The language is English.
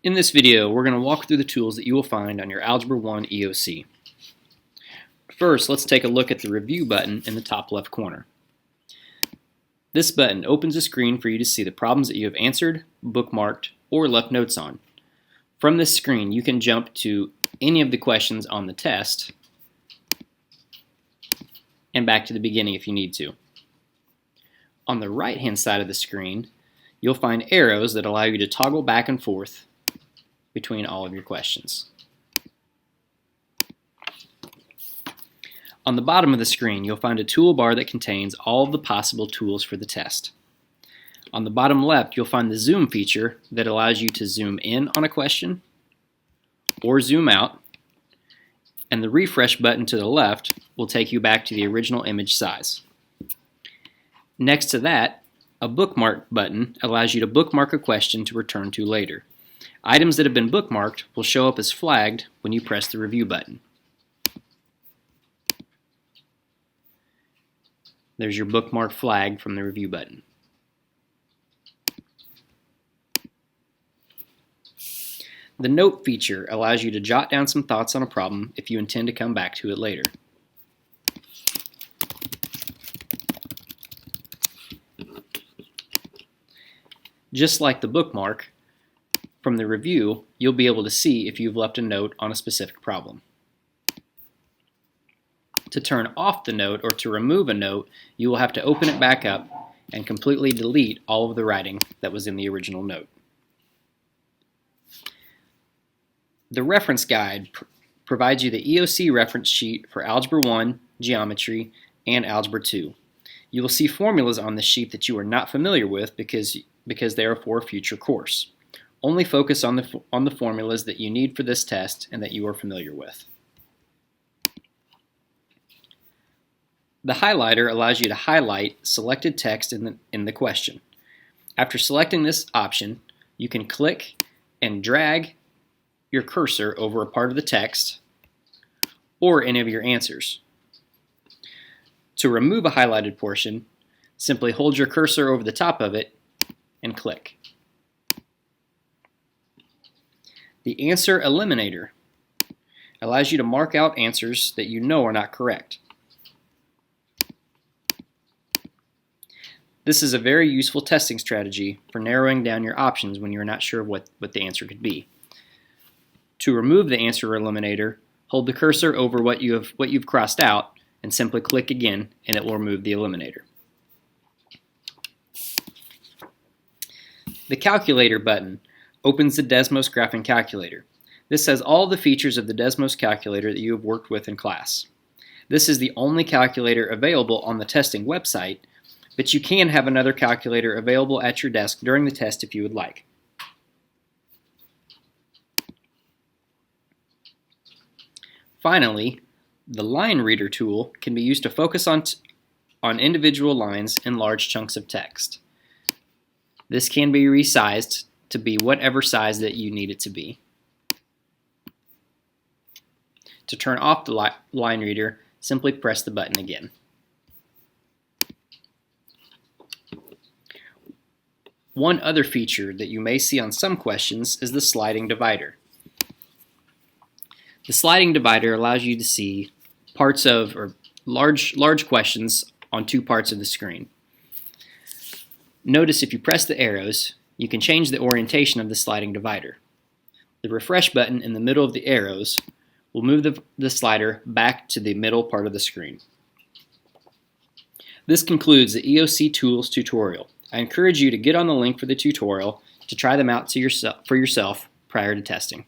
In this video, we're going to walk through the tools that you will find on your Algebra 1 EOC. First, let's take a look at the Review button in the top left corner. This button opens a screen for you to see the problems that you have answered, bookmarked, or left notes on. From this screen, you can jump to any of the questions on the test and back to the beginning if you need to. On the right-hand side of the screen, you'll find arrows that allow you to toggle back and forth between all of your questions. On the bottom of the screen, you'll find a toolbar that contains all of the possible tools for the test. On the bottom left, you'll find the zoom feature that allows you to zoom in on a question or zoom out, and the refresh button to the left will take you back to the original image size. Next to that, a bookmark button allows you to bookmark a question to return to later. Items that have been bookmarked will show up as flagged when you press the Review button. There's your bookmark flag from the Review button. The Note feature allows you to jot down some thoughts on a problem if you intend to come back to it later. Just like the bookmark, from the Review, you'll be able to see if you've left a note on a specific problem. To turn off the note or to remove a note, you will have to open it back up and completely delete all of the writing that was in the original note. The reference guide provides you the EOC reference sheet for Algebra 1, Geometry, and Algebra 2. You will see formulas on this sheet that you are not familiar with because they are for a future course. Only focus on the formulas that you need for this test and that you are familiar with. The highlighter allows you to highlight selected text in the question. After selecting this option, you can click and drag your cursor over a part of the text or any of your answers. To remove a highlighted portion, simply hold your cursor over the top of it and click. The Answer Eliminator allows you to mark out answers that you know are not correct. This is a very useful testing strategy for narrowing down your options when you're not sure what the answer could be. To remove the Answer Eliminator, hold the cursor over what you've crossed out and simply click again and it will remove the eliminator. The Calculator button opens the Desmos Graphing Calculator. This has all the features of the Desmos calculator that you have worked with in class. This is the only calculator available on the testing website, but you can have another calculator available at your desk during the test if you would like. Finally, the Line Reader tool can be used to focus on individual lines in large chunks of text. This can be resized to be whatever size that you need it to be. To turn off the line reader, simply press the button again. One other feature that you may see on some questions is the sliding divider. The sliding divider allows you to see parts of or large questions on two parts of the screen. Notice if you press the arrows, you can change the orientation of the sliding divider. The refresh button in the middle of the arrows will move the slider back to the middle part of the screen. This concludes the EOC Tools tutorial. I encourage you to get on the link for the tutorial to try them out for yourself prior to testing.